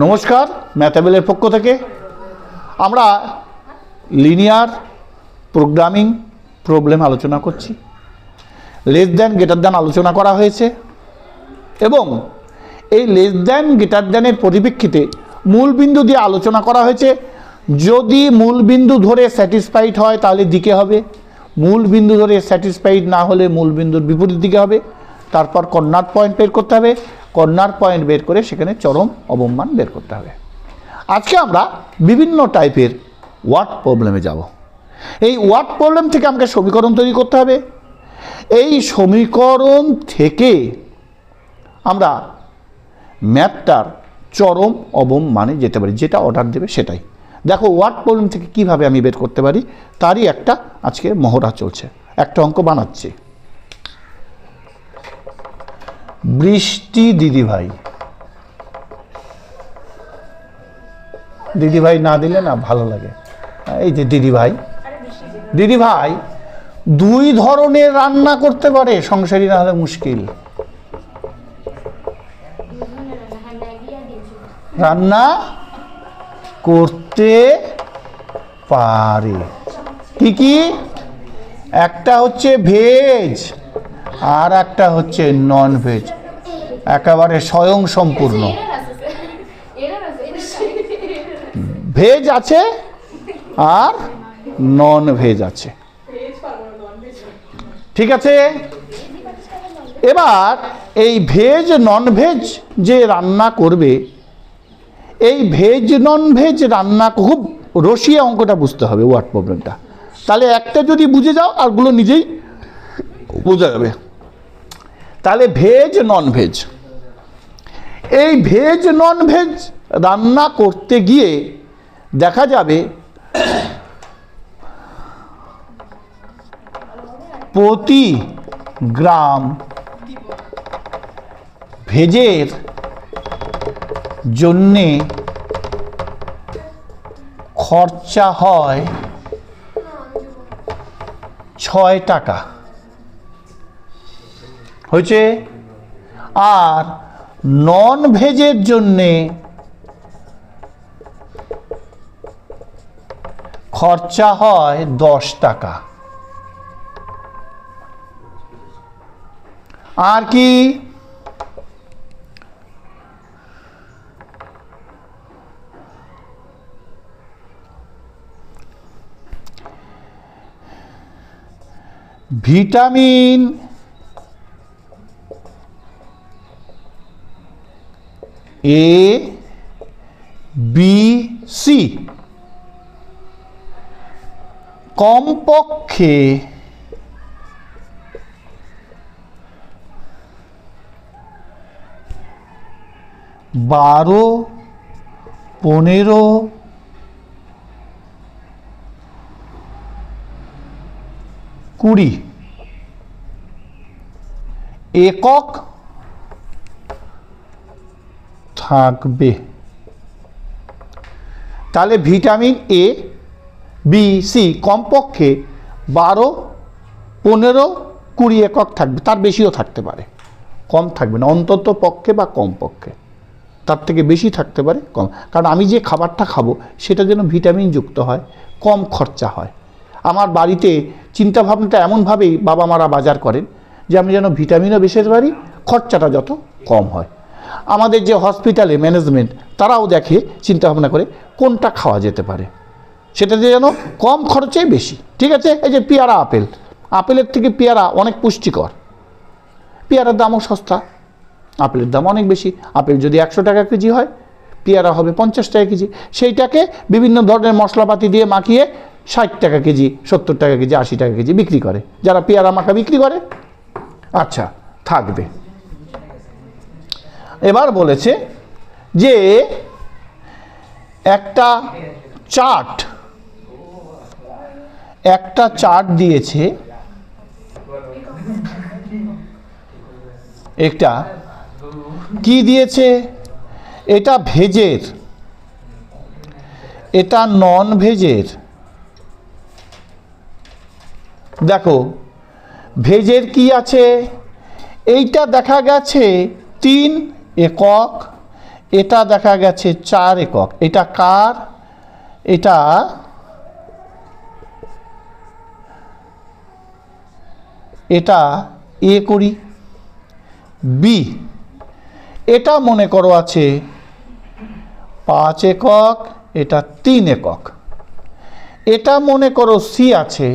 নমস্কার, ম্যাথাবেলের পক্ষ থেকে আমরা লিনিয়ার প্রোগ্রামিং প্রবলেম আলোচনা করছি। লেস দ্যান গ্রেটার দ্যান আলোচনা করা হয়েছে এবং এই লেস দ্যান গ্রেটার দ্যানের পরিপ্রেক্ষিতে মূলবিন্দু দিয়ে আলোচনা করা হয়েছে। যদি মূলবিন্দু ধরে স্যাটিসফাইড হয় তাহলে দিকে হবে, মূলবিন্দু ধরে স্যাটিসফাইড না হলে মূলবিন্দুর বিপরীত দিকে হবে। তারপর কর্নার পয়েন্ট বের করতে হবে, কর্নার পয়েন্ট বের করে সেখানে চরম অবমান বের করতে হবে। আজকে আমরা বিভিন্ন টাইপের ওয়ার্ড প্রবলেমে যাব। এই ওয়ার্ড প্রবলেম থেকে আমাকে সমীকরণ তৈরি করতে হবে। এই সমীকরণ থেকে আমরা ম্যাথটার চরম অবমানে যেতে পারি, যেটা অর্ডার দেবে সেটাই। দেখো ওয়ার্ড প্রবলেম থেকে কিভাবে আমি বের করতে পারি তারই একটা আজকে মহড়া চলছে। একটা অঙ্ক বানাচ্ছি। বৃষ্টি দিদিভাই, দিদিভাই না দিলে না ভালো লাগে। এই যে দিদিভাই, দিদিভাই দুই ধরনের রান্না করতে পারে, সংসারী না হলে মুশকিল। রান্না করতে পারে কি কি? একটা হচ্ছে ভেজ আর একটা হচ্ছে নন ভেজ, একেবারে স্বয়ং সম্পূর্ণ। ভেজ আছে আর নন ভেজ আছে, ঠিক আছে। এবার এই ভেজ নন ভেজ যে রান্না করবে, এই ভেজ নন ভেজ রান্না খুব রসিয়ে অঙ্কটা বুঝতে হবে, ওয়ার্ড প্রবলেমটা। তাহলে একটা যদি বুঝে যাও আরগুলো নিজেই বোঝা যাবে। তাহলে ভেজ নন ভেজ, এই ভেজ নন ভেজ রান্না করতে গিয়ে দেখা যাবে প্রতি গ্রাম ভেজের জন্যে খরচা হয় 6 টাকা হয়েছে, আর নন ভেজের জন্যে খরচা হয় 10 টাকা। আর কি? ভিটামিন এ বি সি কমপক্ষে 12, 15, 20 একক থাকবে। তাহলে ভিটামিন এ বি সি কমপক্ষে 12, 15, 20 একক থাকবে, তার বেশিও থাকতে পারে, কম থাকবে না। অন্তত পক্ষে বা কম পক্ষে, তার থেকে বেশি থাকতে পারে, কম। কারণ আমি যে খাবারটা খাবো সেটা যেন ভিটামিন যুক্ত হয়, কম খরচা হয়। আমার বাড়িতে চিন্তাভাবনাটা এমনভাবেই বাবা মারা বাজার করেন যে আমি যেন ভিটামিনও বেশি পারি, খরচাটা যত কম হয়। আমাদের যে হসপিটালে ম্যানেজমেন্ট, তারাও দেখে চিন্তাভাবনা করে কোনটা খাওয়া যেতে পারে, সেটাতে যেন কম খরচে বেশি, ঠিক আছে। এই যে পেয়ারা, আপেল, আপেলের থেকে পেয়ারা অনেক পুষ্টিকর, পেয়ারার দামও সস্তা, আপেলের দাম অনেক বেশি। আপেল যদি 100 টাকা কেজি হয়, পেয়ারা হবে 50 টাকা কেজি। সেইটাকে বিভিন্ন ধরনের মশলাপাতি দিয়ে মাখিয়ে 60 টাকা কেজি, 70 টাকা কেজি, 80 টাকা কেজি বিক্রি করে, যারা পেয়ারা মাখা বিক্রি করে। আচ্ছা, থাকবে। এবার বলেছে যে একটা চার্ট দিয়েছে, একটা কি দিয়েছে? এটা ভেজের, এটা নন ভেজের। দেখো ভেজের কি আছে, এইটা দেখা গেছে 3 একক, এটা দেখা গেছে 4 একক। এটা কার? এটা এ করি। বি, এটা মনে করো আছে 5 একক, এটা 3 একক। এটা মনে করো সি আছে,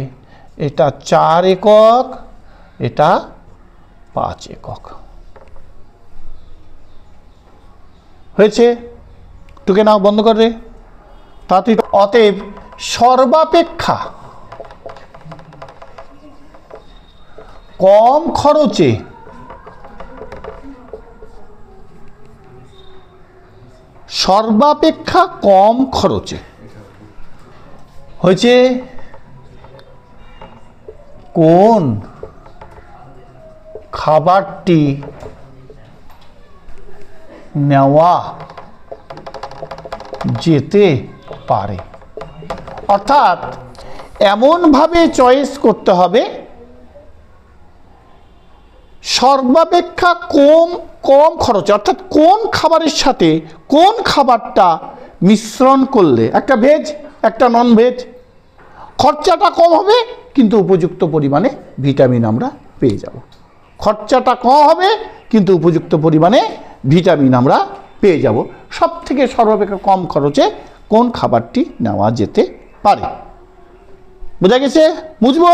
এটা 4 একক, এটা 5 একক। হয়েছে? টুকে নাও, বন্ধ করে। তাড়াতাড়ি। অতএব সর্বাপেক্ষা কম খরচে হয়েছে কোন খাবারটি নেওয়া যেতে পারে। অর্থাৎ এমনভাবে চয়েস করতে হবে সর্বাপেক্ষা কম খরচে, অর্থাৎ কোন খাবারের সাথে কোন খাবারটা মিশ্রণ করলে, একটা ভেজ একটা নন ভেজ, খরচাটা কম হবে কিন্তু উপযুক্ত পরিমাণে ভিটামিন আমরা পেয়ে যাব। খরচাটা কম হবে কিন্তু উপযুক্ত পরিমাণে ভিটামিন আমরা পেয়ে যাব। সব থেকে সর্বাপেক্ষা কম খরচে কোন খাবারটি নেওয়া যেতে পারে। বোঝা গেছে? বুঝবো?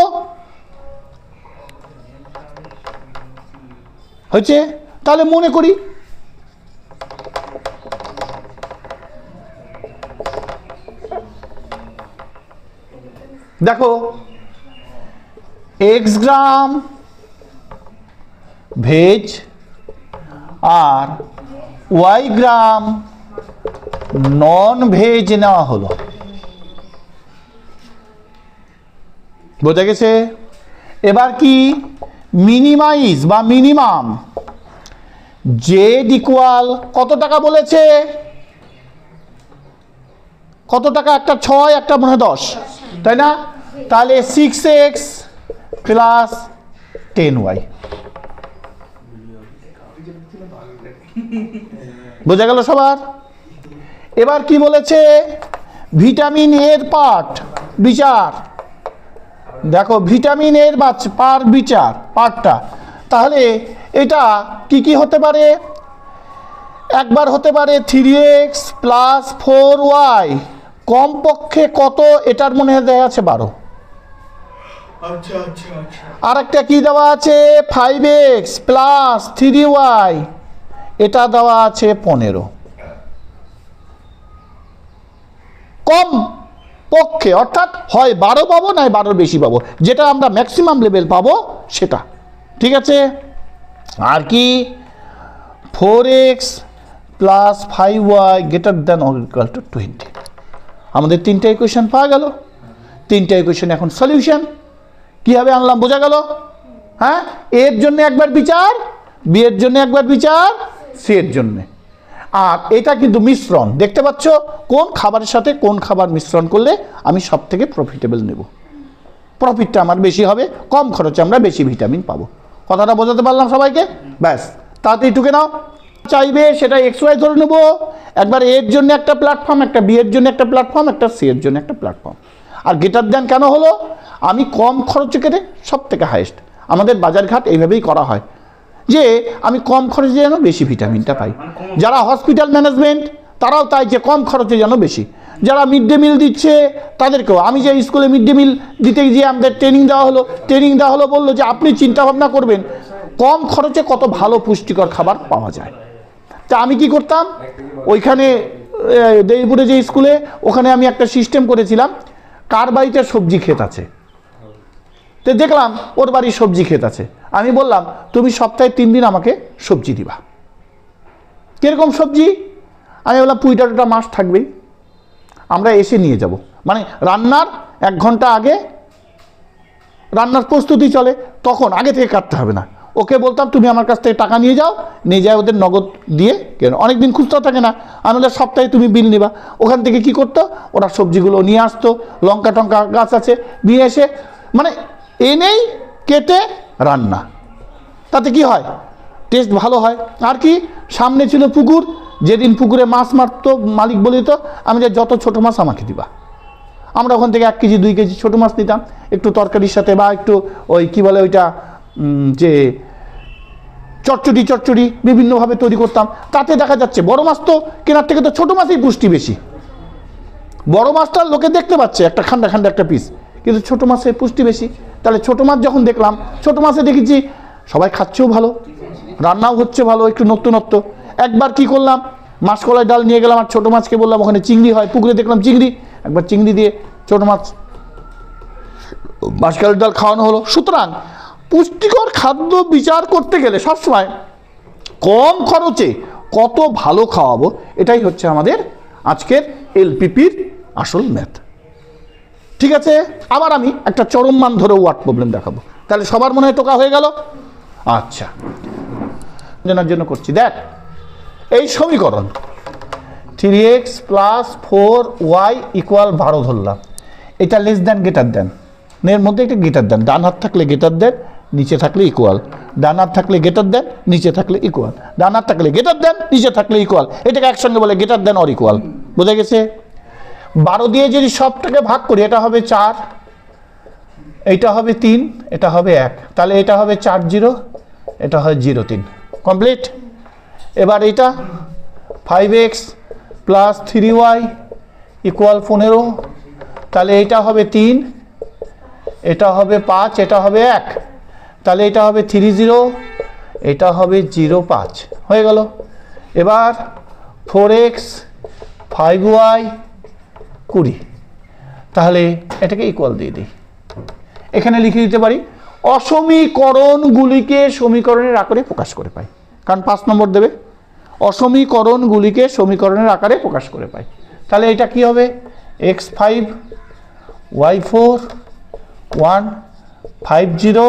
হয়েছে? তাহলে মনে করি দেখো x গ্রাম ভেজ আর y গ্রাম নন ভেজ নেওয়া হলো। বোঝা গেছে? এবার কি মিনিমাইজ বা মিনিমাম জেড ইকুয়াল কত টাকা বলেছে? কত টাকা? একটা 6, একটা মনে হয় 10, তাই না? তাহলে 6x প্লাস 10y। বোঝা গেল সবার? এবার কি বলেছে? ভিটামিন এর পার্ট বিচার। দেখো ভিটামিন এর পার্টটা, তাহলে এটা কি কি হতে পারে? একবার হতে পারে 3x প্লাস 4y, কমপক্ষে কত? এটার মনে হয় দেওয়া আছে 12। আর একটা কি দেওয়া আছে? 5x প্লাস 3y, এটা দেওয়া আছে 15। কম পক্ষে, অর্থাৎ হয় 12 পাবো নয় 12 বেশি পাবো, যেটা আমরা ম্যাক্সিমাম লেভেল পাবো সেটা। ঠিক আছে? আর কি 4x plus 5y greater than or equal to 20। আমাদের 3টা ইকুয়েশন পাওয়া গেল। 3টা ইকুয়েশন এখন সলিউশন কীভাবে আনলাম বোঝা গেল? হ্যাঁ, এর জন্য একবার বিচার, বি এর জন্য একবার বিচার, সি এর জন্য। আর এটা কিন্তু মিশ্রণ, দেখতে পাচ্ছ কোন খাবারের সাথে কোন খাবার মিশ্রণ করলে আমি সব থেকে প্রফিটেবল নেব, প্রফিটটা আমার বেশি হবে, কম খরচে আমরা বেশি ভিটামিন পাবো। কথাটা বোঝাতে পারলাম সবাইকে? ব্যাস, তাড়াতাড়ি টুকে নাও। চাইবে সেটা XY ধরে নেব। একবার এর জন্য একটা প্ল্যাটফর্ম, একটা বি এর জন্য একটা প্ল্যাটফর্ম, একটা সি এর জন্য একটা প্ল্যাটফর্ম। আর গ্রেটার দ্যান কেন হলো? আমি কম খরচে কেটে সব থেকে হাইয়েস্ট। আমাদের বাজারঘাট এইভাবেই করা হয় যে আমি কম খরচে যেন বেশি ভিটামিনটা পাই। যারা হসপিটাল ম্যানেজমেন্ট তারাও তাই, যে কম খরচে যেন বেশি। যারা মিড ডে মিল দিচ্ছে তাদেরকেও, আমি যে স্কুলে মিড ডে মিল দিতে গিয়ে আমাদের ট্রেনিং দেওয়া হলো বললো যে আপনি চিন্তা ভাবনা করবেন কম খরচে কত ভালো পুষ্টিকর খাবার পাওয়া যায়। তা আমি কি করতাম, ওইখানে দেইপুরে যে স্কুলে, ওখানে আমি একটা সিস্টেম করেছিলাম, কার বাড়িতে সবজি ক্ষেত আছে, তো দেখলাম ওর বাড়ির সবজি ক্ষেত আছে, আমি বললাম তুমি সপ্তাহে 3 দিন আমাকে সবজি দিবা। কীরকম সবজি? আমি বললাম পুঁইটাটা মাছ থাকবেই, আমরা এসে নিয়ে যাব। মানে রান্নার 1 ঘন্টা আগে রান্নার প্রস্তুতি চলে, তখন আগে থেকে কাটতে হবে না। ওকে বলতাম তুমি আমার কাছ থেকে টাকা নিয়ে যাও, নিয়ে যায় ওদের নগদ দিয়ে, কেন অনেকদিন খুঁজতে থাকে না। আমি বললাম সপ্তাহে তুমি বিল নিবা। ওখান থেকে কি করতো, ওরা সবজিগুলো নিয়ে আসতো, লঙ্কা টঙ্কা গাছ আছে নিয়ে এসে মানে এনেই কেটে রান্না, তাতে কি হয় টেস্ট ভালো হয়। আর কি সামনে ছিল পুকুর, যেদিন পুকুরে মাছ মারতো মালিক বলিত, আমি যে যত ছোট মাছ আমাকে দিবা। আমরা ওখান থেকে 1 কেজি 2 কেজি ছোট মাছ নিতাম, একটু তরকারির সাথে বা একটু ওই কী বলে ওইটা যে চচ্চড়ি বিভিন্নভাবে তৈরি করতাম। তাতে দেখা যাচ্ছে বড় মাছ তো কেনার থেকে তো ছোট মাছই পুষ্টি বেশি। বড় মাছটা লোকে দেখতে পাচ্ছে একটা খান্ডা একটা পিস, কিন্তু ছোট মাছের পুষ্টি বেশি। তাহলে ছোট মাছ যখন দেখলাম, ছোট মাছে দেখেছি সবাই খাচ্ছেও ভালো, রান্নাও হচ্ছে ভালো, একটু নতুনত্ব। একবার কি করলাম, মাসকলাই ডাল নিয়ে গেলাম আর ছোট মাছকে বললাম ওখানে চিংড়ি হয়, পুকুরে দেখলাম চিংড়ি, একবার চিংড়ি দিয়ে ছোট মাছ মাসকলাই ডাল খাওয়ানো হলো। সুতরাং পুষ্টিকর খাদ্য বিচার করতে গেলে সবসময় কম খরচে কত ভালো খাওয়াবো, এটাই হচ্ছে আমাদের আজকের এলপিপির আসল ম্যাথ। ঠিক আছে, আবার আমি একটা চরম মান ধরে ওয়ার্ড প্রবলেম দেখাবো, তাহলে সবার মনে হয় টোকা হয়ে গেল। আচ্ছা, জানার জন্য করছি। দেখ, এই সমীকরণ 3x + 4y = 12 ধরলাম, এটা লেস দ্যান গ্রেটার দ্যান, এর মধ্যে একটা গ্রেটার দ্যান, ডান হাত থাকলে গ্রেটার দ্যান, নিচে থাকলে ইকুয়াল, ডান হাত থাকলে গ্রেটার দ্যান, নিচে থাকলে ইকুয়াল, ডান হাত থাকলে গ্রেটার দ্যান, নিচে থাকলে ইকুয়াল, এটাকে একসঙ্গে বলে গ্রেটার দ্যান অর ইকুয়াল। বোঝা গেছে? 12 দিয়ে যদি সবটাকে ভাগ করি, এটা হবে 4, এটা হবে 3, এটা হবে 1, তাহলে এটা হবে 4 0, এটা হয় 0 3, কমপ্লিট। এবার এটা 5x + 3y = 15, তাহলে এটা হবে 3, এটা হবে 5, এটা হবে 1, তাহলে এটা হবে 3 0, এটা হবে 0 5, হয়ে গেল। এবার 4x 5y 20, তাহলে এটাকে ইকুয়াল দিয়ে দিই। এখানে লিখে দিতে পারি অসমীকরণগুলিকে সমীকরণের আকারে প্রকাশ করে পাই, কারণ 5 নম্বর দেবে। অসমীকরণগুলিকে সমীকরণের আকারে প্রকাশ করে পাই, তাহলে এটা কি হবে? x5 y4 1 5 0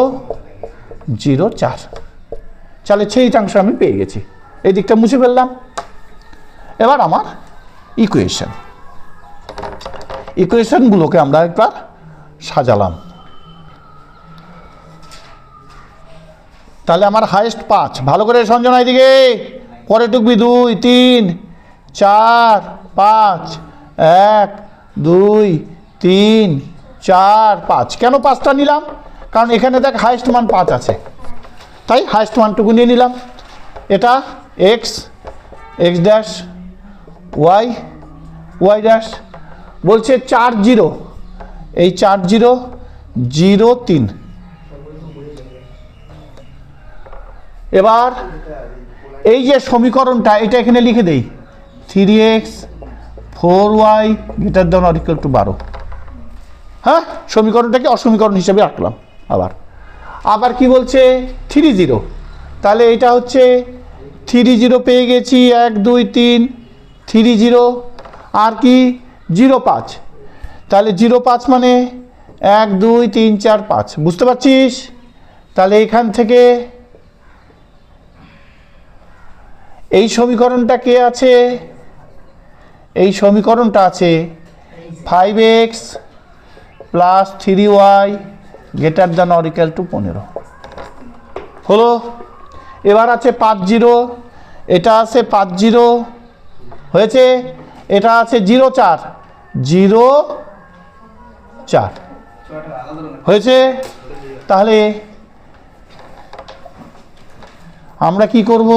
0 4, তাহলে ছেইতাংশ আমি পেয়ে গেছি। এই দিকটা মুছে ফেললাম। এবার আমার ইকুয়েশনগুলোকে আমরা একবার সাজালাম। তাহলে আমার হাইয়েস্ট 5, ভালো করে সঞ্জনা এদিকে, পরে টুকবি 2 3 4 5 1 2 3 4 5। কেন 5টা নিলাম? কারণ এখানে দেখ হাইয়েস্ট মান 5 আছে, তাই হাইয়েস্ট মানটুকু নিয়ে নিলাম। এটা x x' y y' বলছে 4 0, এই 4 0 0 3। এবার এই যে সমীকরণটা, এটা এখানে লিখে দেই 3x 4y > 12। হ্যাঁ, সমীকরণটাকে অসমীকরণ হিসেবে রাখলাম। আবার কি বলছে 3 0, তাহলে এটা হচ্ছে 3 0 পেয়ে গেছি, 1 2 3 3 0, আর কি 0 5, তাহলে 0 5 মানে 1 2 3 4 5, বুঝতে পারছিস? তাহলে এখান থেকে এই সমীকরণটা কে আছে? এই সমীকরণটা আছে 5x + 3y > 15 হলো। এবার আছে 5 0, এটা আছে 5 0 হয়েছে, এটা আছে 0 4 0 4 হয়েছে। তাহলে আমরা কি করব?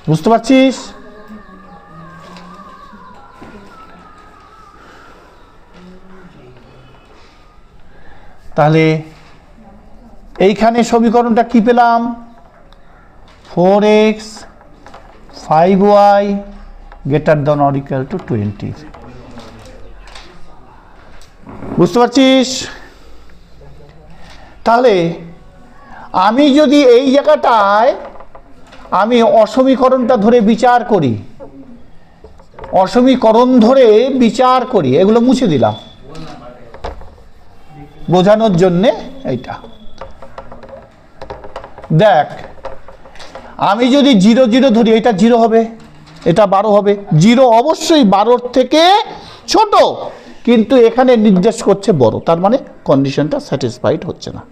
বুঝতে পারছিস? তাহলে এইখানে সমীকরণটা কি পেলাম? 4x 5y > 20। বুঝতে পারছিস? তাহলে আমি যদি এই জায়গাটায় আমি অসমীকরণটা ধরে বিচার করি, অসমীকরণ ধরে বিচার করি, এগুলো মুছে দিলাম বোঝানোর জন্যে। এইটা দেখ, আমি যদি 0 0 ধরি, এটা 0 হবে, এটা 12 হবে। 0 অবশ্যই 12 থেকে ছোট, কিন্তু এখানে নির্দেশ করছে বড়, তার মানে কন্ডিশনটা স্যাটিসফাইড হচ্ছে না।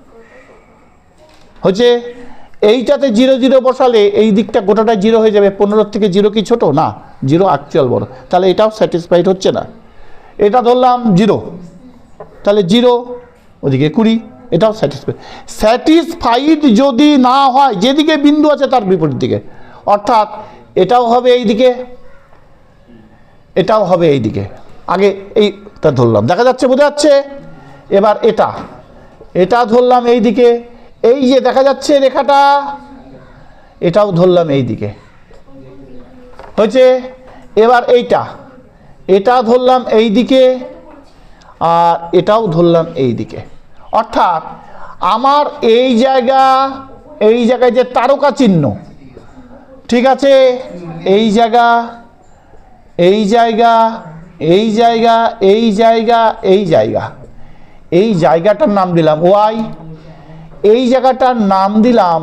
হচ্ছে এইটাতে 0 0 বসালে এই দিকটা গোটাটা 0 হয়ে যাবে। 15 থেকে 0 কি ছোট না, 0 অ্যাকচুয়াল বড়, তাহলে এটাও স্যাটিসফাইড হচ্ছে না। এটা ধরলাম 0, তাহলে 0 ওদিকে 20, এটাও স্যাটিসফাইড। স্যাটিসফাইড যদি না হয় যেদিকে বিন্দু আছে তার বিপরীত দিকে, অর্থাৎ এটাও হবে এই দিকে, এটাও হবে এই দিকে। আগে এইটা ধরলাম, দেখা যাচ্ছে, বোঝা যাচ্ছে? এবার এটা ধরলাম এই দিকে, এই যে দেখা যাচ্ছে রেখাটা, এটাও ধরলাম এই দিকে, হয়েছে? এবার এটা ধরলাম এই দিকে, আর এটাও ধরলাম এই দিকে। অর্থাৎ আমার এই জায়গায় যে তারকা চিহ্ন, ঠিক আছে, এই জায়গাটার নাম দিলাম ওয়াই, এই জায়গাটার নাম দিলাম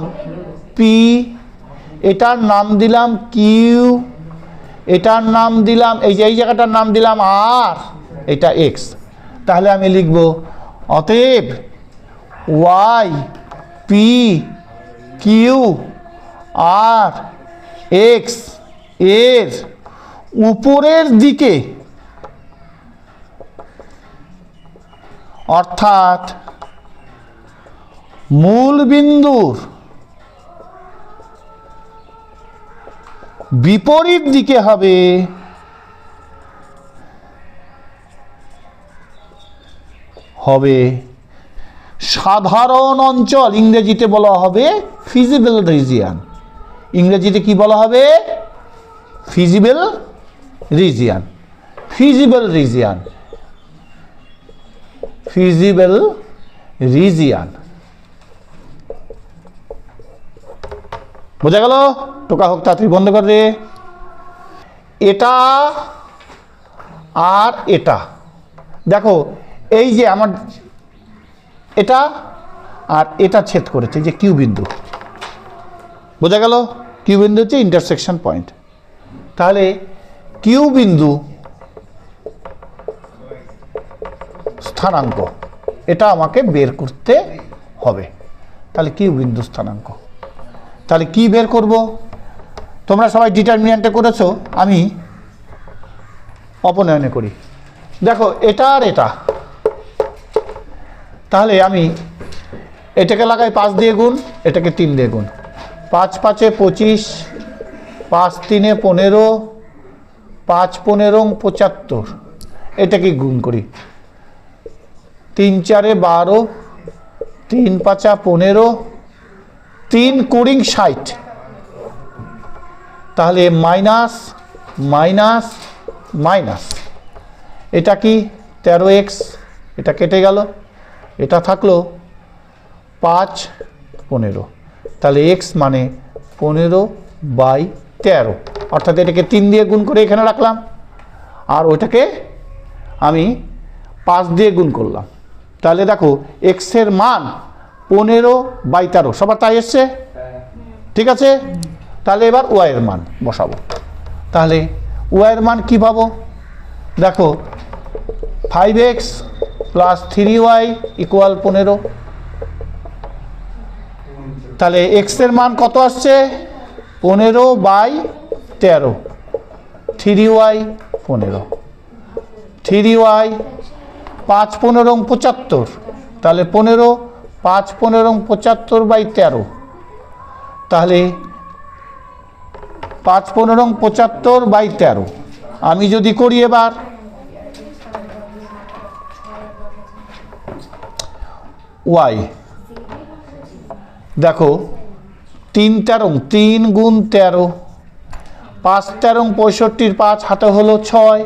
পি, এটার নাম দিলাম কিউ, এটার নাম দিলাম এই জায়গাটার নাম দিলাম আর, এটা এক্স। তাহলে আমি লিখব অতএব Y P Q R x এর উপরের দিকে, অর্থাৎ মূল বিন্দুর বিপরীত দিকে হবে সাধারণ অঞ্চল, ইংরেজিতে বলা হবে ফিজিবল রিজিয়ন। ইংরেজিতে কি বলা হবে? Feasible region. বোঝা গেল? টোকা হোক, তাড়াতাড়ি বন্ধ কর রে। এটা আর এটা দেখো, এই যে আমার এটা আর এটা ছেদ করেছে, যে কিউ বিন্দু, বোঝা গেল? কিউ বিন্দু হচ্ছে ইন্টারসেকশন পয়েন্ট। তাহলে কিউ বিন্দু স্থানাঙ্ক, এটা আমাকে বের করতে হবে। তাহলে কিউ বিন্দু স্থানাঙ্ক, তাহলে কি বের করব? তোমরা সবাই ডিটারমিন্যান্টে করেছো, আমি অপনয়নে করি। দেখো এটা আর এটা, তাহলে আমি এটাকে লাগাই 5 দিয়ে গুণ, এটাকে 3 দিয়ে গুণ। 5 5 25, 5 3 15, 5 15 75, এটাকে গুণ করি। 3 4 12, 3 5 15, 3 20 60, তাহলে মাইনাস মাইনাস মাইনাস, এটা কি 13x, এটা কেটে গেল, এটা থাকলো 5 15, তাহলে x মানে 15/13, অর্থাৎ এটাকে 3 দিয়ে গুণ করে এখানে রাখলাম, আর ওইটাকে আমি 5 দিয়ে গুণ করলাম। তাহলে দেখো x এর মান 15/13, সবার তাই এসছে? ঠিক আছে, তাহলে এবার y এর মান বসাবো। তাহলে y এর মান কি পাবো? দেখো 5x + 3y = 15, তাহলে x এর মান কত আসছে? 15/13, 3y 15, 3y 5 15 75, তাহলে 15, 5 15 75/13, তাহলে 5 15 75/13 আমি যদি করি এবার, y দেখো 3 13, 3 গুণ 13, 5 13 65, 5 হাতে হলো 6,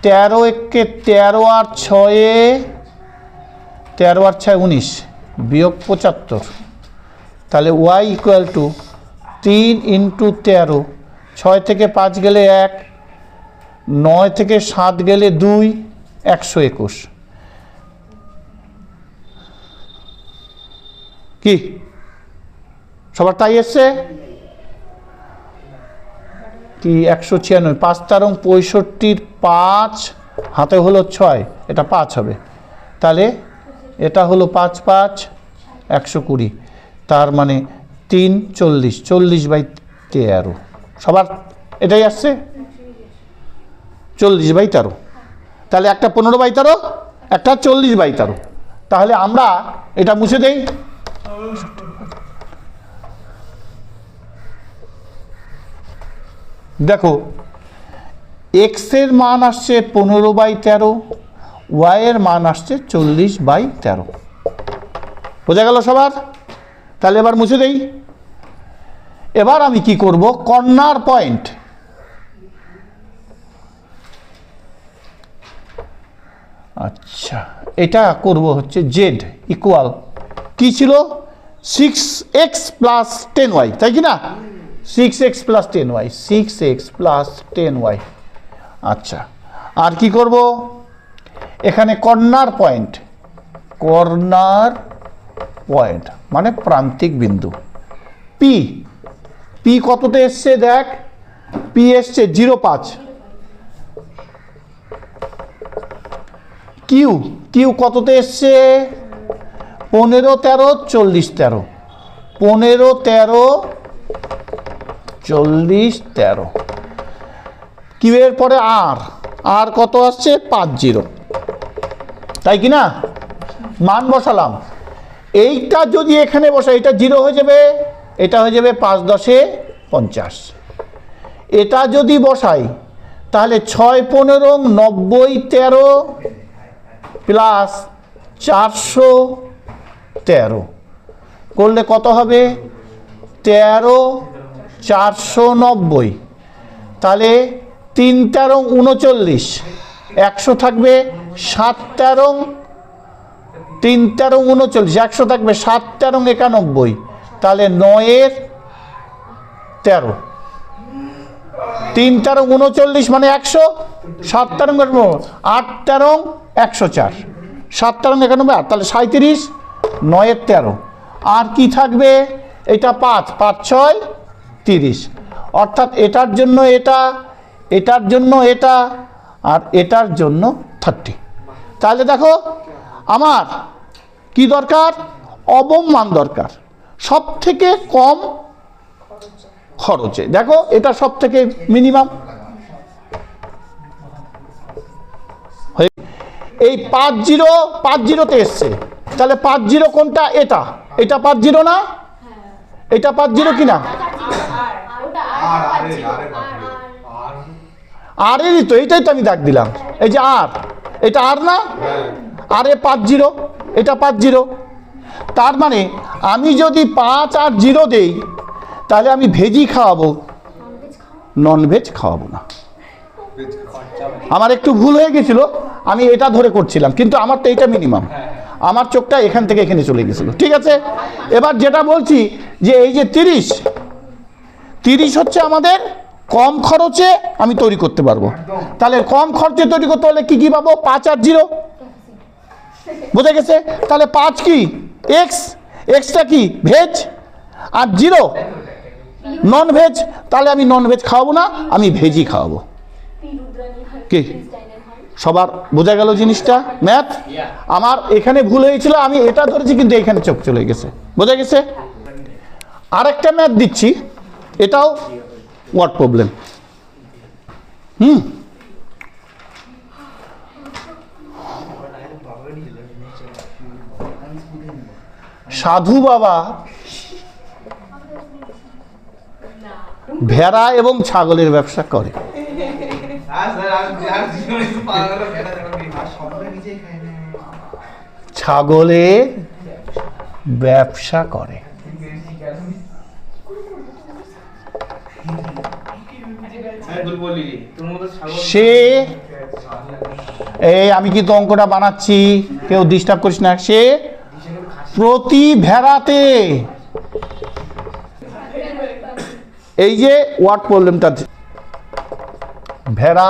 13 একে 13 আর 6, 13 আর 6 19 বিয়োগ 75, তাহলে y = 3 × 13, 6 থেকে 5 গেলে 1, 9 থেকে 7 গেলে 2, 121। কি সবার তাই এসছে? কি 196, 5 13 65, 5 হাতে হলো 6, এটা 5 হবে, তাহলে এটা হলো 5 5 120, তার মানে 3 40, 40/13 সবার এটাই আসছে 40/13, তাহলে একটা 15/13, একটা 40/13। তাহলে আমরা এটা মুছে দেই। দেখো এক্স এর মান আসছে 15/13, ওয়াই এর মান আসছে 40/13। বোঝা গেল সবার? তাহলে এবার মুছে দেই। এবার আমি কি করব, কর্নার পয়েন্ট, আচ্ছা এটা করব হচ্ছে জেড ইকুয়াল কি ছিল 6x + 10y, তাই কি না? 6x + 10y, 6x + 10y। আচ্ছা আর কি করব, এখানে কর্নার পয়েন্ট, কর্নার পয়েন্ট মানে প্রান্তিক বিন্দু পি, পি কততে এসছে দেখ, পি এসছে 0.5, কিউ, কিউ কততে এসছে 15 13 40 13, 15 13 40 13। কিউ এর পরে আর, আর কত আসছে 50, তাই কি না? মান বসালাম, এইটা যদি এখানে বসাই এটা 0 হয়ে যাবে, এটা হয়ে যাবে 5 10 50। এটা যদি বসাই তাহলে 6 15 90 13 প্লাস 413 করলে কত হবে 13 490। তাহলে 3 13 39, 100 থাকবে 7 13, 3 13 39, 100 থাকবে 7 13 91, তাহলে 9 এর 13, 3 13 39 মানে 100, 7 13 8 13 104, 7 13 91, তাহলে 37, 9 এর 13, আর কি থাকবে এটা 5 5 6 30, অর্থাৎ এটার জন্য এটা, এটার জন্য এটা, আর এটার জন্য 30। তাহলে দেখো আমার কি দরকার, অবম মান দরকার, সব থেকে কম খরচে। দেখো এটা সব থেকে মিনিমাম, এই 50 এসছে, তাহলে 50 কোনটা, এটা, এটা 50 না, এটা 50 কিনা, আর এরই তো, এইটাই তো আমি দাগ দিলাম, এই যে আর, এটা আর না, আরে 50, এটা 50। তার মানে আমি যদি 5 আর 0 দেই তাহলে আমি ভেজই খাওয়াবো, নন ভেজ খাওয়াবো না। আমার একটু ভুল হয়ে গেছিল, আমি এটা ধরে করছিলাম, কিন্তু আমার তো এইটা মিনিমাম, আমার চোখটা এখান থেকে এখানে চলে গেছিল। ঠিক আছে, এবার যেটা বলছি যে এই যে 30 হচ্ছে আমাদের কম খরচে আমি তৈরি করতে পারবো। তাহলে কম খরচে তৈরি করতে হলে কি কি পাবো, 5 আর 0, বুঝে গেছে? তাহলে 5 কি এক্স, এক্সটা কি ভেজ, আর 0 নন ভেজ, তাহলে আমি নন ভেজ খাওয়াবো না, আমি ভেজই খাওয়াবো। কি সবার বোঝা গেল জিনিসটা? ম্যাথ আমার এখানে ভুল হয়েছিল, আমি এটা ধরেছি কিন্তু এখানে চোখ চলে গেছে, বোঝা গেছে? আরেকটা ম্যাথ দিচ্ছি, এটাও ওয়ার্ড প্রবলেম। সাধু বাবা ভেড়া এবং ছাগলের ব্যবসা করে। ছাগলের ব্যবসা করে, সে, এই আমি কিন্তু অঙ্কটা বানাচ্ছি, কেউ ডিস্টার্ব করিস না, সে প্রতি ভেড়াতে, এই যে ওয়ার্ড প্রবলেমটা, ভেড়া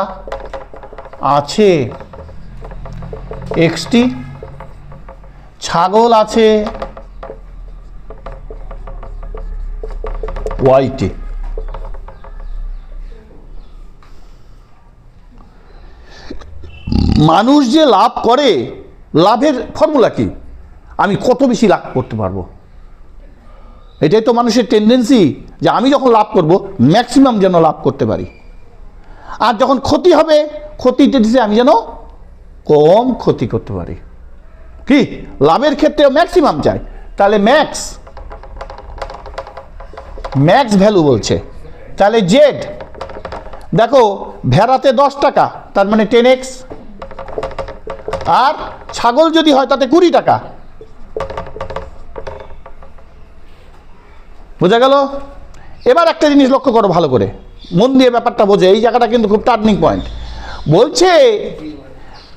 আছে এক্সটি, ছাগল আছে ওয়াইটি। মানুষ যে লাভ করে, লাভের ফর্মুলা কি, আমি কত বেশি লাভ করতে পারবো, এটাই তো মানুষের টেন্ডেন্সি, যে আমি যখন লাভ করব ম্যাক্সিমাম যেন লাভ করতে পারি, আর যখন ক্ষতি হবে ক্ষতির টেন্ডেন্সি আমি যেন কম ক্ষতি করতে পারি। কি লাভের ক্ষেত্রেও ম্যাক্সিমাম চাই, তাহলে ম্যাক্স ভ্যালু বলছে। তাহলে জেড দেখো ভেড়াতে 10 টাকা, তার মানে 10x, আর ছাগল যদি হয় তাতে 20 টাকা। বোঝা গেল? এবার একটা জিনিস লক্ষ্য করো ভালো করে, মন দিয়ে ব্যাপারটা বোঝে, এই জায়গাটা কিন্তু খুব টার্নিং পয়েন্ট। বলছে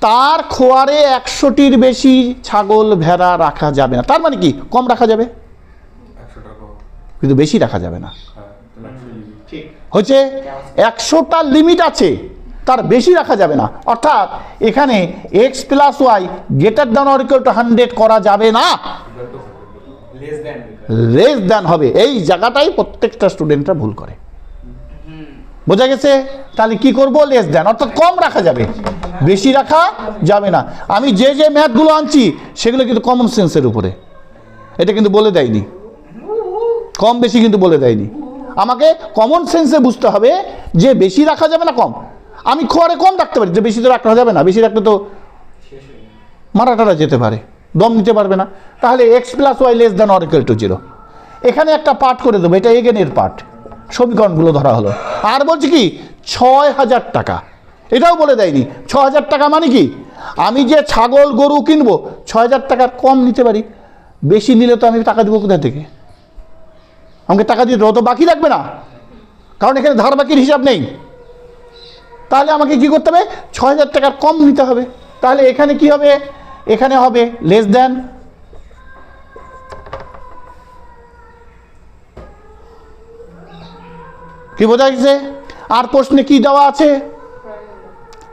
তার খোয়ারে 100টির বেশি ছাগল ভেড়া রাখা যাবে না, তার মানে কি কম রাখা যাবে কিন্তু বেশি রাখা যাবে না। হচ্ছে 100টা লিমিট আছে, তার বেশি রাখা যাবে না, অর্থাৎ এখানে x + y > 100 করা যাবে না, লেস দ্যান হবে। এই জায়গাটাই প্রত্যেকটা স্টুডেন্টরা ভুল করে। বোঝা গেছে? তাহলে কি করব? লেস দ্যান, অর্থাৎ কম রাখা যাবে, বেশি রাখা যাবে না। আমি যে ম্যাথগুলো আনছি সেগুলো কিন্তু কমন সেন্সের উপরে, এটা কিন্তু বলে দেয়নি, কম বেশি কিন্তু বলে দেয়নি। আমাকে কমন সেন্সে বুঝতে হবে যে বেশি রাখা যাবে না কম। আমি খোয়ারে কম রাখতে পারি, যে বেশি তো রাখা যাবে না, বেশি রাখলে তো মারাটারা যেতে পারে, দম নিতে পারবে না। তাহলে x + y <= 0। এখানে একটা পার্ট করে দেবো, এটা এগেনের পার্ট, সমীকরণগুলো ধরা হলো। আর বলছি কি 6000 টাকা, এটাও বলে দেয়নি। 6000 টাকা মানে কি, আমি যে ছাগল গরু কিনবো 6000 টাকার কম নিতে পারি, বেশি নিলে তো আমি টাকা দেবো কোথা থেকে? আমাকে টাকা দিয়ে তো বাকি রাখবে না, কারণ এখানে ধার বাকির হিসাব নেই। তাহলে আমাকে কি করতে হবে? 6000 টাকার কম নিতে হবে। তাহলে এখানে কি হবে? এখানে হবে লেস দ্যান। কি বোঝা গেছে? আর প্রশ্নে কি দেওয়া আছে?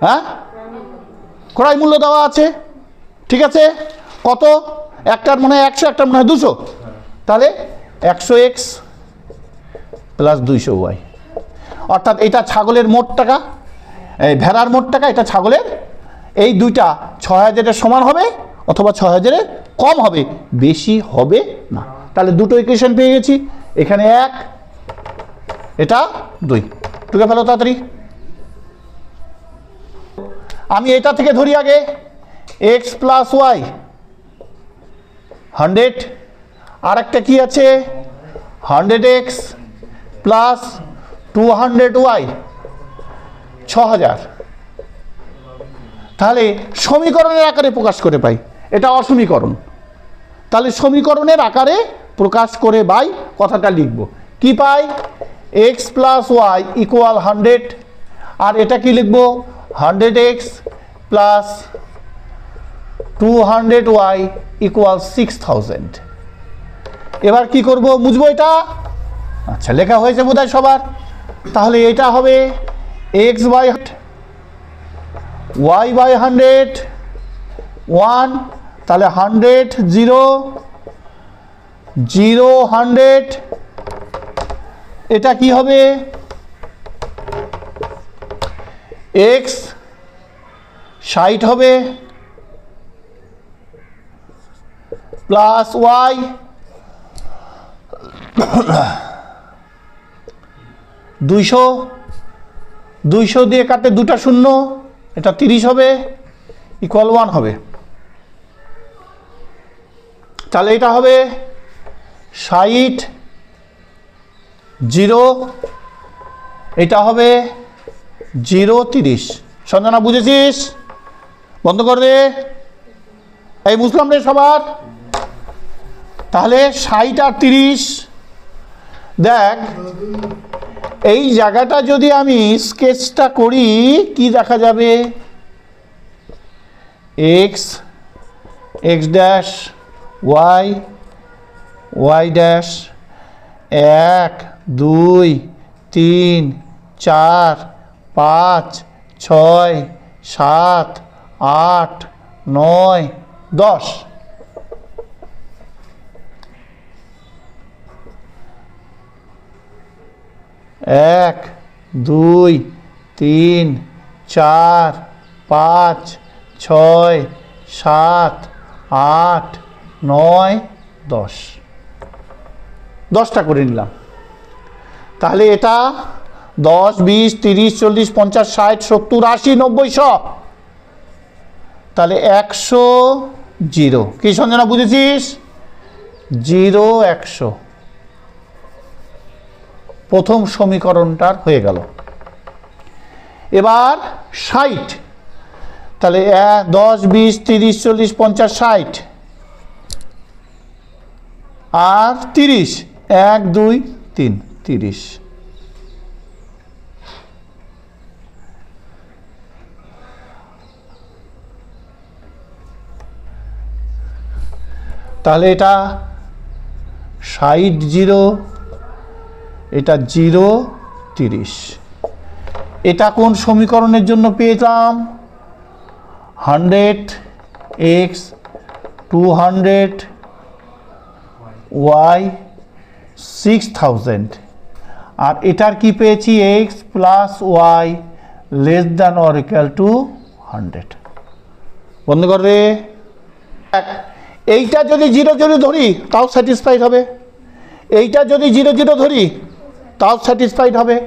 হ্যাঁ, ক্রয় মূল্য দেওয়া আছে, ঠিক আছে। কত? একটার মনে হয় 100, একটার মনে হয় 200। তাহলে 100x + 200y, অর্থাৎ এটা ছাগলের মোট টাকা, এই ভেড়ার মোট টাকা, এটা ছাগলের। এই দুইটা 6000-এর সমান হবে অথবা 6000-এর কম হবে, বেশি হবে না। তাহলে দুটো ইকুয়েশন পেয়ে গেছি, এখানে 1, এটা 2। টুকে ফেলো তাড়াতাড়ি। আমি এটা থেকে ধরি আগে x + y 100, আর একটা কি আছে 100x + 200y 6000। তাহলে সমীকরণের আকারে প্রকাশ করে পাই, এটা অসমীকরণ। তাহলে সমীকরণের আকারে প্রকাশ করে বাই কথাটা লিখব। কি পাই? x + y = 100, আর এটা কি লিখব? 100x + 200y = 6000। এবার কি করব? বুঝবো এটা। আচ্ছা, লেখা হয়েছে বোধহয় সবার। তাহলে এটা হবে x/100, y/100 1, তাহলে 100 0 0 100, এটা কি হবে? x 60 হবে প্লাস y 200, 200 দিয়ে কাটে দুটা শূন্য, এটা 30 হবে, = 1 হবে। তাহলে এটা হবে 60 0, এটা হবে 0 30। সঞ্জনা বুঝেছিস? বন্ধ কর রে, এই বুঝলাম রে সবার। তাহলে 60 আর 30, দেখ এই জায়গাটা যদি আমি স্কেচটা করি কি দেখা যাবে? x x dash y y dash 1 2 3 4 5 6 7 8 9 10। 1 2 3 4 5 6 7 8 9 10। 10টা করে নিলাম। তাহলে এটা 10, 20, 30, 40, 50, 60, 70, 80, 90, 100। তাহলে 100, 0। কি সঞ্জনা বুঝেছিস? 0, 100 প্রথম সমীকরণটার হয়ে গেল। এবার 60, তাহলে 10, 20, 30, 40, 50, 60 আর 30, 1, 2, 3, 30। তাহলে এটা 60, 0, এটা 0, 30। এটা কোন সমীকরণের জন্য পেয়েছিলাম? 100x 200 y 6000 আর এটার কি পেয়েছি? x plus y less than or equal to 100। বন্ধ কর রে। এইটা যদি 0, 0 ধরি তাও স্যাটিসফাইড হবে, এইটা যদি 0, 0 ধরি তাও স্যাটিসফাইড হবে।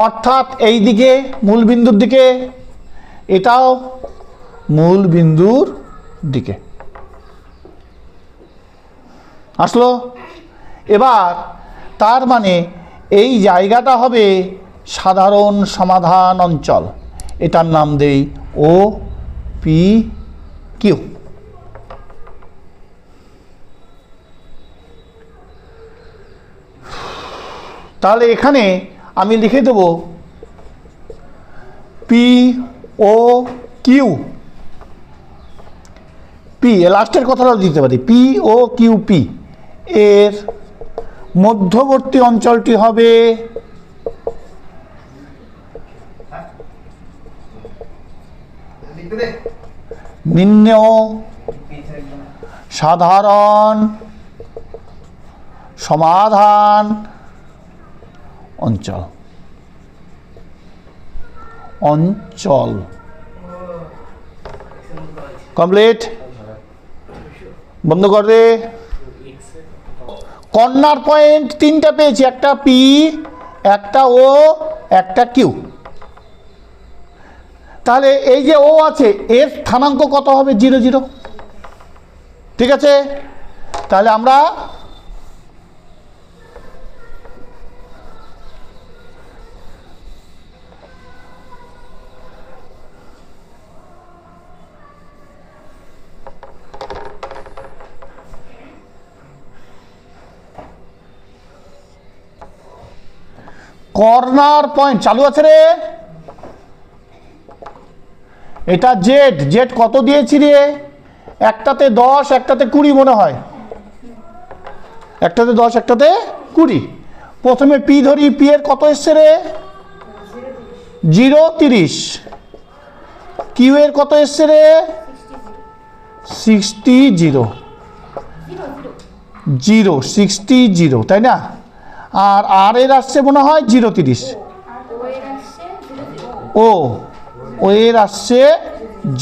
অর্থাৎ এই দিকে মূল বিন্দুর দিকে, এটাও মূল বিন্দুর দিকে আসলো। এবার তার মানে এই জায়গাটা হবে সাধারণ সমাধান অঞ্চল। এটার নাম দেই ও পি কিউ। তাহলে এখানে আমি লিখে দেব পি ও কিউ। পি লাস্টের কথাটাও দিতে পারি, পি ও কিউ পি এর মধ্যবর্তী অঞ্চলটি হবে নিম্ন সাধারণ সমাধান অঞ্চল। অঞ্চল কমপ্লিট। বন্ধ কর রে। কর্নার পয়েন্ট 3টা পেয়েছি, একটা পি, একটা ও, একটা কিউ। তাহলে এই যে ও আছে এর স্থানাঙ্ক কত হবে? 0, 0। ঠিক আছে, তাহলে আমরা কর্নার পয়েন্ট চালু আছে রে। এটা জেড, জেড কত দিয়েছি রে? একটাতে 10, একটাতে 20 মনে হয়, একটাতে 10, একটাতে 20। প্রথমে পি ধরি, পি এর কত এসছে রে? 0, 30। কিউ এর কত এসছে রে? 60, 0, 0, 60, 0, তাই না? আর আর এর আসছে মনে হয় 0, 30। ও এর আসছে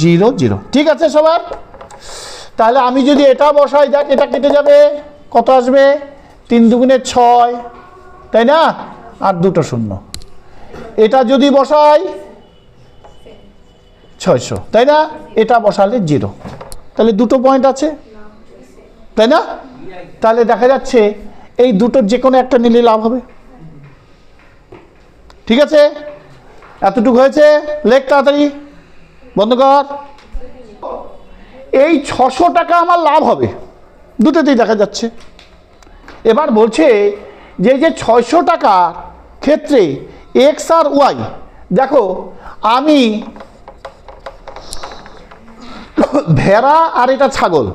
0, 0। ঠিক আছে সবার? তাহলে আমি যদি এটা বসাই, দেখ এটা কেটে যাবে, কত আসবে? 3 দুগুণে 6, তাই না? আর 2টো শূন্য। এটা যদি বসাই 600, তাই না? এটা বসালে 0, তাহলে 2টো পয়েন্ট আছে, তাই না? তাহলে দেখা যাচ্ছে এই দুটোর যে কোনো একটা নিলে লাভ হবে। ঠিক আছে, এতটুকু হয়েছে। লেখ তাড়াতাড়ি, বন্ধ কর। এই 600 টাকা আমার লাভ হবে, দুটোতেই দেখা যাচ্ছে। এবার বলছে যে 600 টাকার ক্ষেত্রে এক্স আর ওয়াই, দেখো আমি ভেড়া আর এটা ছাগল,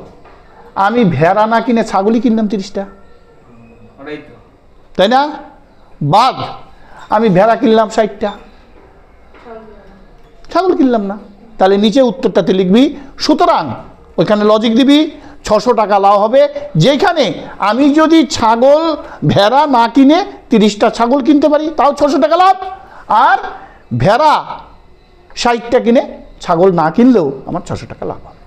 আমি ভেড়া না কিনে ছাগলই কিনলাম 30টা, তাই না? বাঘ আমি ভেড়া কিনলাম 60টা, ছাগল কিনলাম না। তাহলে নিচে উত্তরটাতে লিখবি, সুতরাং ওইখানে লজিক দিবি 600 টাকা লাভ হবে, যেখানে আমি যদি ছাগল ভেড়া না কিনে 30টা ছাগল কিনতে পারি, তাও 600 টাকা লাভ। আর ভেড়া 60টা কিনে ছাগল না কিনলেও আমার 600 টাকা লাভ হবে।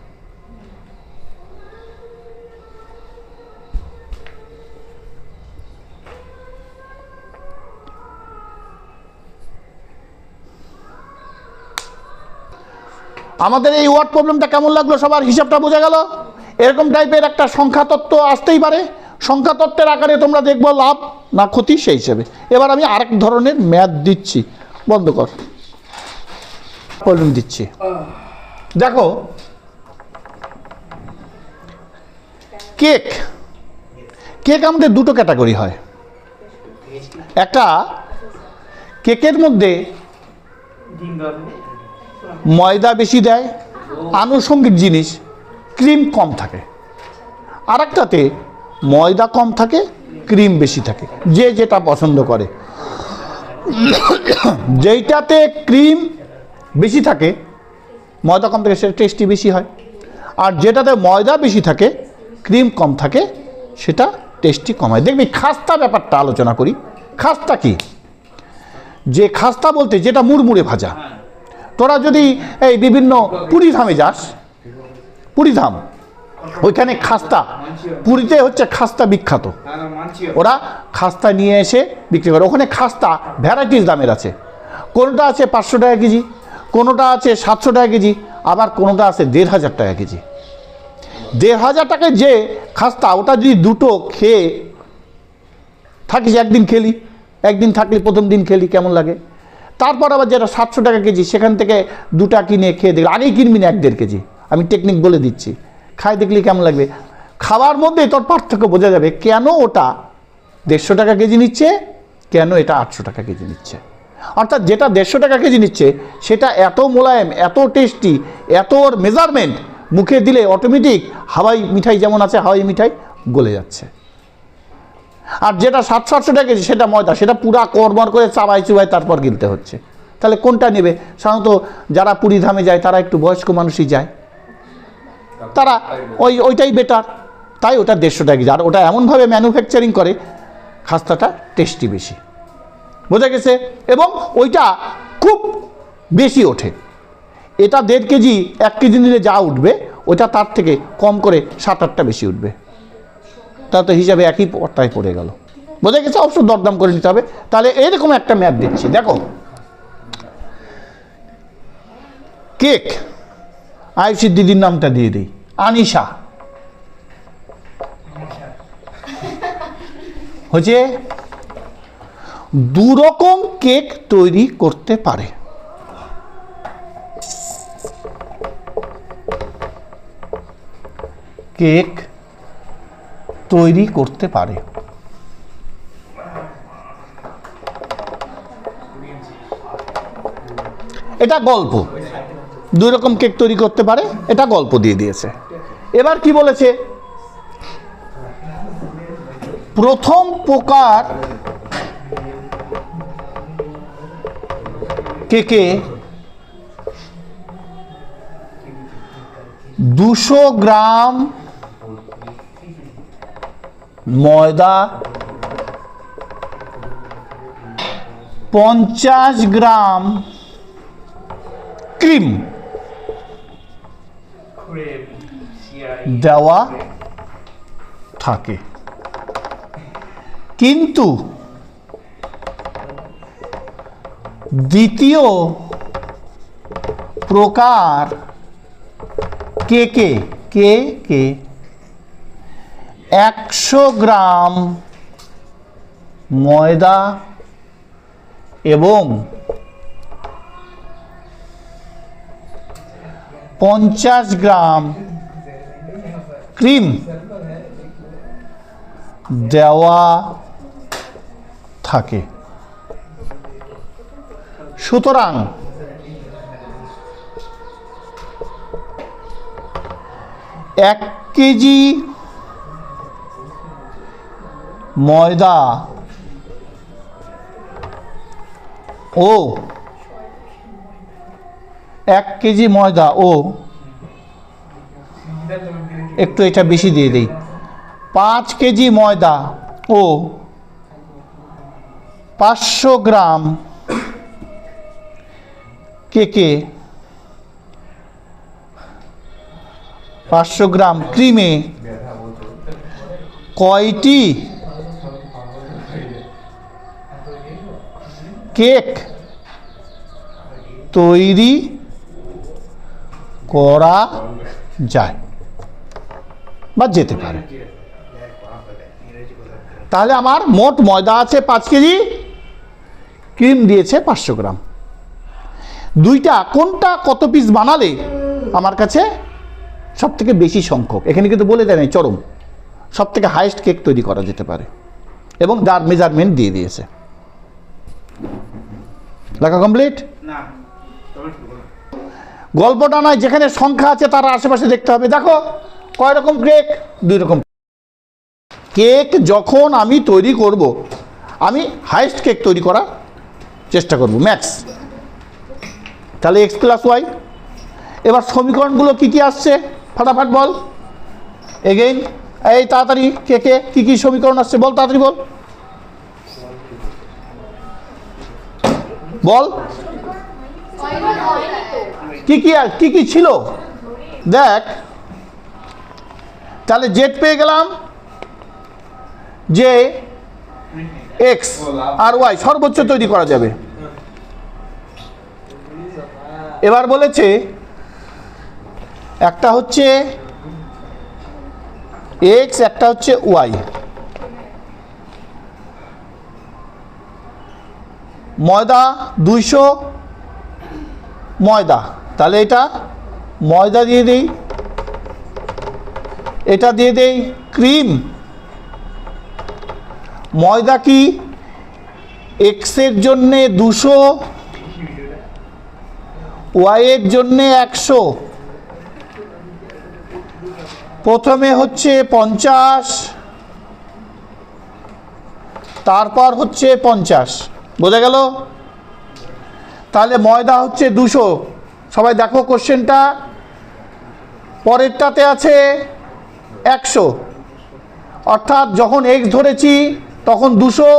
আমাদের এই ওয়ার্ড প্রবলেমটা কেমন লাগলো? সবার হিসাবটা বোঝা গেল? এরকম টাইপের একটা সংখ্যা তত্ত্ব আসতেই পারে, সংখ্যা তত্ত্বের আকারে তোমরা দেখবো লাভ না ক্ষতি সেই হিসেবে। এবার আমি আরেক ধরনের ম্যাথ দিচ্ছি, বন্ধ কর, প্রবলেম দিচ্ছি। দেখো, কেক, কেক আমাদের দুটো ক্যাটাগরি হয়। একটা, কেকের মধ্যে ময়দা বেশি দেয়, আনুষঙ্গিক জিনিস, ক্রিম কম থাকে। আর একটাতে ময়দা কম থাকে, ক্রিম বেশি থাকে, যে যেটা পছন্দ করে। যেইটাতে ক্রিম বেশি থাকে, ময়দা কম থাকে, সেটা টেস্টি বেশি হয়। আর যেটাতে ময়দা বেশি থাকে, ক্রিম কম থাকে, সেটা টেস্টি কম হয়। দেখবি খাস্তা ব্যাপারটা আলোচনা করি। খাস্তা কি? যে খাস্তা বলতে যেটা মুড়মুড়ে ভাজা। তোরা যদি এই বিভিন্ন পুরীধামে যাস, পুরীধাম, ওইখানে খাস্তা, পুরীতে হচ্ছে খাস্তা বিখ্যাত। ওরা খাস্তা নিয়ে এসে বিক্রি করে। ওখানে খাস্তা ভ্যারাইটিস দামের আছে। কোনোটা আছে 500 টাকা কেজি, কোনোটা আছে 700 টাকা কেজি, আবার কোনোটা আছে 1500 টাকা কেজি। 1500 টাকায় যে খাস্তা, ওটা যদি দুটো খেয়ে থাকিস, একদিন খেলি, একদিন থাকলে প্রথম দিন খেলি কেমন লাগে, তারপর আবার যেটা 700 টাকা কেজি, সেখান থেকে দুটা কিনে খেয়ে দেখলি, আগেই কিনবি না 1-1.5 কেজি, আমি টেকনিক বলে দিচ্ছি, খাই দেখলি কেমন লাগবে। খাওয়ার মধ্যে তোর পার্থক্য বোঝা যাবে, কেন ওটা 150 টাকা কেজি নিচ্ছে, কেন এটা 800 টাকা কেজি নিচ্ছে। অর্থাৎ যেটা 150 টাকা কেজি নিচ্ছে সেটা এত মোলায়েম, এত টেস্টি, এত ওর মেজারমেন্ট, মুখে দিলে অটোমেটিক হাওয়াই মিঠাই যেমন আছে, হাওয়াই মিঠাই গলে যাচ্ছে। আর যেটা 700-800 টাকা কেজি, সেটা ময়দা, সেটা পুরা কড়মড় করে চাবাই চুবাই তারপর গিলতে হচ্ছে। তাহলে কোনটা নেবে? সাধারণত যারা পুরীধামে যায় তারা একটু বয়স্ক মানুষই যায়, তারা ওইটাই বেটার, তাই ওটা 150 টাকা কেজি। আর ওটা এমনভাবে ম্যানুফ্যাকচারিং করে, খাস্তাটা টেস্টি বেশি। বোঝা গেছে? এবং ওইটা খুব বেশি ওঠে। এটা 1.5 কেজি, 1 কেজি নিলে যা উঠবে, ওইটা তার থেকে কম করে 7-8টা বেশি উঠবে। তা তো হিসাবে একই পর্তায় পড়ে গেল। বোঝা গেছে? অবশ্য দরদাম করে নিতে হবে। তাহলে এরকম একটা ম্যাথ দিচ্ছি, দেখো। কেক, আয়ুষীর দিদির নামটা দিয়ে দিই, আনিশা, হচ্ছে 2 রকম কেক তৈরি করতে পারে। কেক তৈরি করতে পারে। এটা গল্প, 2 রকম কেক তৈরি করতে পারে, এটা গল্প দিয়ে দিয়েছে। এবার কি বলেছে? প্রথম প্রকার কেকে 200 গ্রাম ময়দা, 50 গ্রাম ক্রিম দেওয়া থাকে। কিন্তু দ্বিতীয় প্রকার কেকে 100 গ্রাম ময়দা এবং 50 গ্রাম ক্রিম দেওয়া থাকে। সুতরাং 1 কেজি ময়দা ও 1 কেজি ময়দা ও একটু এটা বেশি দিয়ে দেই, 5 কেজি ময়দা ও 500 গ্রাম কেকে 500 গ্রাম ক্রিমে কয়টি কেক তৈরি করা যায় বা যেতে পারে। তাহলে আমার মোট ময়দা আছে 5 কেজি, ক্রিম দিয়েছে 500 গ্রাম। দুইটা কোনটা কত পিস বানালে আমার কাছে সব থেকে বেশি সংখ্যক, এখানে কিন্তু বলে দেয় নাই চরম, সব থেকে হাইয়েস্ট কেক তৈরি করা যেতে পারে, এবং যার মেজারমেন্ট দিয়ে দিয়েছে। লেখা কমপ্লিট? গল্পটা নয়, যেখানে সংখ্যা আছে তার আশেপাশে দেখতে হবে। দেখো কয় রকম কেক? 2 রকম। কেক যখন আমি তৈরি করব, আমি হাইয়েস্ট কেক তৈরি করার চেষ্টা করব, ম্যাক্স। তাহলে x প্লাস ওয়াই। এবার সমীকরণগুলো কি কি আসছে ফাটাফাট বল। এগেইন এই তাড়াতাড়ি কেকে কি কি সমীকরণ আসছে বল, তাড়াতাড়ি বল বল। কি কি ছিল দেখ। তাহলে জেড পেয়ে গেলাম, যে এক্স আর ওয়াই সর্বোচ্চ তৈরি করা যাবে। এবার বলেছে একটা হচ্ছে এক্স, একটা হচ্ছে ওয়াই। ময়দা 200 ময়দা, তাহলে এটা ময়দা দিয়ে দেই, এটা দিয়ে দেই ক্রিম। ময়দা কি এক্সের জন্যে 200, ওয়াইয়ের জন্যে 100। প্রথমে হচ্ছে 50, তারপর হচ্ছে 50। বোঝা গেল? তাহলে ময়দা হচ্ছে 200। সবাই দেখো কোশ্চেনটা, পরেরটাতে আছে 100, অর্থাৎ যখন এক্স ধরেছি তখন 200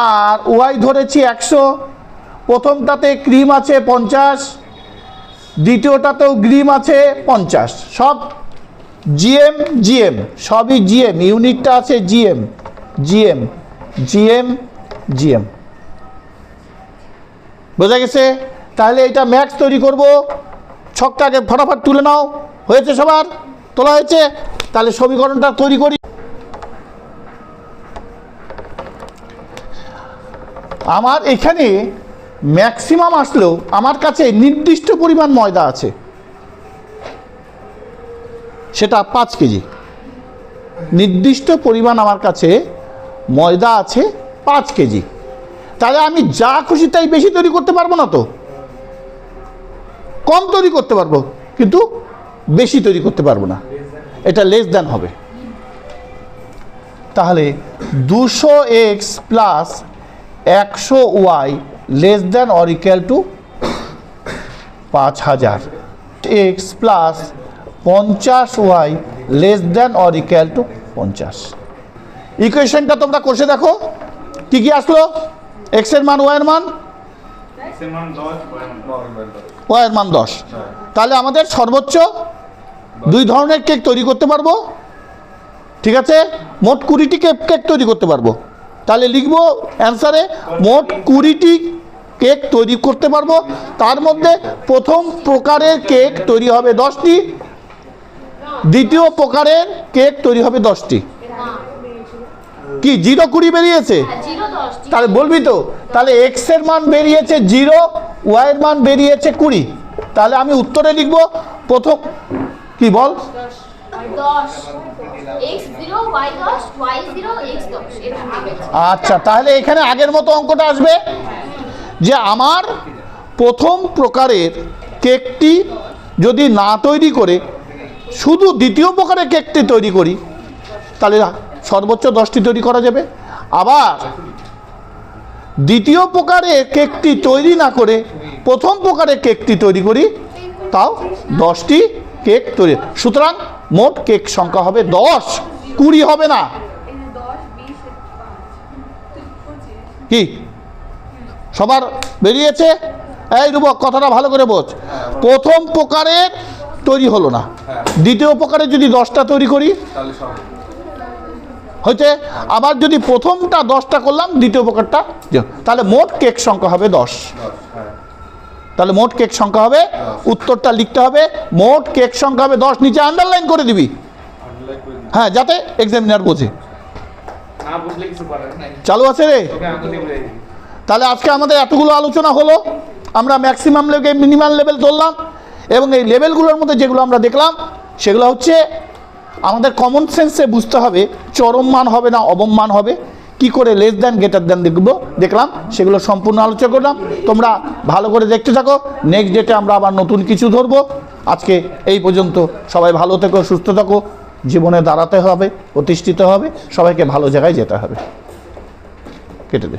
আর ওয়াই ধরেছি 100। প্রথমটাতে ক্রিম আছে 50, দ্বিতীয়টাতেও ক্রিম আছে 50। সব জিএম জিএম, সবই জিএম, ইউনিটটা আছে জিএম জিএম জিএম জিএম। বোঝা গেছে? তাহলে এটা ম্যাক্স তৈরি করব। ছকটাকে ফটাফট তুলে নাও। হয়েছে? সবার তোলা হয়েছে? তাহলে সমীকরণটা তৈরি করি। আমার এখানে ম্যাক্সিমাম আসলেও আমার কাছে নির্দিষ্ট পরিমাণ ময়দা আছে, সেটা 5 কেজি। নির্দিষ্ট পরিমাণ আমার কাছে ময়দা আছে 5 কেজি। তাহলে আমি যা খুশি তাই বেশি তৈরি করতে পারবো না, তো কম তৈরি করতে পারবো কিন্তু বেশি তৈরি করতে পারবো না, এটা লেস দ্যান হবে। তাহলে 200x plus 100y less than or equal to 5000, x plus 50y less than or equal to 50। ইকুয়েশনটা তোমরা কষে দেখো কি কি আসলো। x এর মান, y এর মান, y এর মান 10। তাহলে আমাদের সর্বোচ্চ 2 ধরনের কেক তৈরি করতে পারবো, ঠিক আছে? মোট 20টি কেক তৈরি করতে পারবো। তাহলে লিখবো অ্যান্সারে মোট 20টি কেক তৈরি করতে পারবো। তার মধ্যে প্রথম প্রকারের কেক তৈরি হবে 10টি, দ্বিতীয় প্রকারের কেক তৈরি হবে 10টি। কি 0 20 বেরিয়েছে? তাহলে বলবি তো। তাহলে এক্স এর মান বেরিয়েছে 0, ওয়াই এর মান বেরিয়েছে 20। তাহলে আমি উত্তরে লিখবো প্রথম কি বল, আচ্ছা। তাহলে এখানে আগের মতো অঙ্কটা আসবে যে আমার প্রথম প্রকারের কেকটি যদি না তৈরি করে শুধু দ্বিতীয় প্রকারের কেকটি তৈরি করি, তাহলে সর্বোচ্চ 10টি তৈরি করা যাবে। আবার দ্বিতীয় প্রকারের কেকটি তৈরি না করে প্রথম প্রকারের কেকটি তৈরি করি, তাও 10টি কেক তৈরি। সুতরাং মোট কেক সংখ্যা হবে 10, 20 হবে না। কি সবার বেরিয়েছে? এই রূপক কথাটা ভালো করে বোঝ। প্রথম প্রকারের তৈরি হলো না, দ্বিতীয় প্রকারে যদি 10টা তৈরি করি হয়েছে। আবার যদি প্রথমটা 10টা করলাম, দ্বিতীয় প্রকারটা, তাহলে মোট কেক সংখ্যা হবে 10। তাহলে মোট কেক সংখ্যা হবে, উত্তরটা লিখতে হবে, মোট কেক সংখ্যা হবে 10, নিচে আন্ডারলাইন করে দিবি, হ্যাঁ, যাতে এক্সামিনার বোঝে। চালু আছে রে? তাহলে আজকে আমাদের এতগুলো আলোচনা হলো, আমরা ম্যাক্সিমাম লেভেল মিনিমাম লেভেল ধরলাম, এবং এই লেভেলগুলোর মধ্যে যেগুলো আমরা দেখলাম সেগুলো হচ্ছে আমাদের কমন সেন্সে বুঝতে হবে চরম মান হবে না অবম মান হবে, কি করে লেস দ্যান গ্রেটার দ্যান দেখলাম, সেগুলো সম্পূর্ণ আলোচনা করলাম। তোমরা ভালো করে দেখতে থাকো, নেক্সট ডেটে আমরা আবার নতুন কিছু ধরবো। আজকে এই পর্যন্ত, সবাই ভালো থেকো, সুস্থ থাকো, জীবনে দাঁড়াতে হবে, প্রতিষ্ঠিত হবে, সবাইকে ভালো জায়গায় যেতে হবে। কেটে দে।